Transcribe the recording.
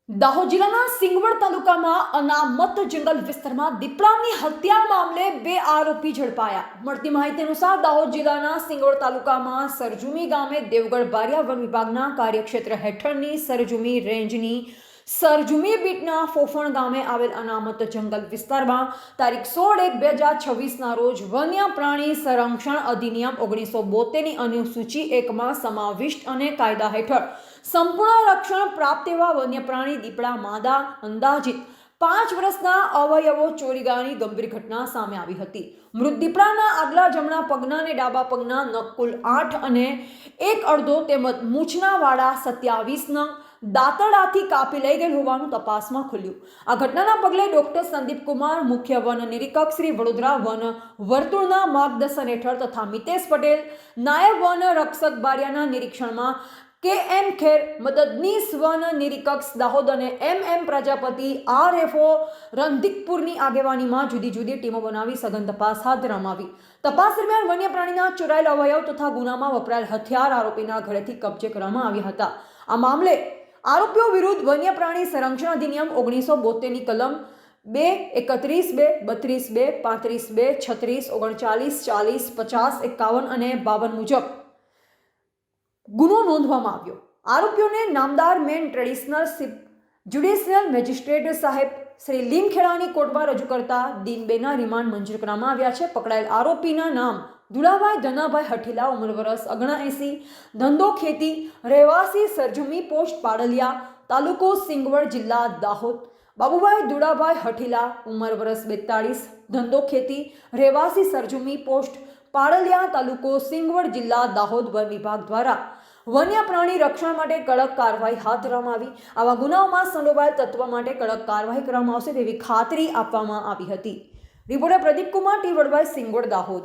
દાહોદ જિલ્લાના સિંગવડ તાલુકામાં અનામત જંગલ વિસ્તારમાં દીપડાની હત્યા મામલે 2 આરોપી ઝડપાયા। મળતી માહિતી અનુસાર દાહોદ જિલ્લાના સિંગવડ તાલુકામાં સરજુમી ગામે દેવગઢ બારિયા વન વિભાગના કાર્યક્ષેત્ર હેઠળની સરજુમી રેન્જની સરજુમી બીટના ફોફણ ગામે આવેલ અનામત જંગલ વિસ્તારમાં તારીખ 16/1/2026ના રોજ વન્ય પ્રાણી સંરક્ષણ અધિનિયમ 1972ની અનુસૂચિ 1માં સમાવિષ્ટ અને કાયદા હેઠળ સંપૂર્ણ રક્ષણ પ્રાપ્ત એવા વન્ય પ્રાણી દીપડા માદા અંદાજિત 5 વર્ષના અવયવો ચોરી ગયાની ગંભીર ઘટના સામે આવી હતી। મૃત દીપડાના આગલા જમણા પગના અને ડાબા પગના નખ કુલ 8 અને એક અડધો તેમજ મૂછના વાળા 27 નંગ દાંતરડાથી કાપી લઈ ગયેલ હોવાનું તપાસમાં ખુલ્યું। આ ઘટનાના પગલે ડોક્ટર સંદીપ કુમાર, મુખ્ય વન નિરીક્ષક શ્રી વડોદરા વન વર્તુળના માર્ગદર્શન હેઠળ તથા મિતેશ પટેલ, નાયબ વન રક્ષક બારિયાના નિરીક્ષણમાં KM ખેર, મદદનીશ વન નિરીક્ષક દાહોદ અને MM પ્રજાપતિ RFO રંધિકપુરની આગેવાનીમાં જુદી જુદી ટીમો બનાવી સઘન તપાસ હાથ ધરવામાં આવી। તપાસ દરમિયાન વન્ય પ્રાણીના ચોરાયેલ અવયવ તથા ગુનામાં વપરાયેલ હથિયાર આરોપીના ઘરેથી કબજે કરવામાં આવ્યા હતા। આ મામલે આરોપીઓ વિરુદ્ધ વન્ય પ્રાણી સંરક્ષણ અધિનિયમ 1972ની કલમ 2, 31, 2, 32, 2, 35, 2, 36, 39, 40, 50, 51 અને 52 મુજબ ગુનો નોંધવામાં આવ્યો। આરોપીઓને નામદાર મેન ટ્રેડિશનલ જ્યુડિશિયલ મેજિસ્ટ્રેટ સાહેબ શ્રી લીમખેડાની કોર્ટમાં રજૂ કરતા દિન 2ના રિમાન્ડ મંજૂર કરવામાં આવ્યા છે। પકડાયેલ આરોપીના નામ દુલાભાઈ ધનાભાઈ હઠીલા, ઉંમર વર્ષ 79, ધંધો ખેતી, રહેવાસી સરજુમી પોસ્ટ પાડલિયા, તાલુકો સિંગવડ, જિલ્લા દાહોદ। બાબુભાઈ દુલાભાઈ હઠીલા, ઉંમર વર્ષ 42, ધંધો ખેતી, રહેવાસી સરજુમી પોસ્ટ પાડલિયા, તાલુકો સિંગવડ, જિલ્લા દાહોદ। વન વિભાગ દ્વારા વન્ય પ્રાણી રક્ષણ માટે કડક કાર્યવાહી હાથ ધરવામાં આવી। આવા ગુનાઓમાં સંડોવાયેલ તત્વ માટે કડક કાર્યવાહી કરવામાં આવશે તેવી ખાતરી આપવામાં આવી હતી। Reporter Pradeep Kumar, T Vadvai, Singvad, Dahod.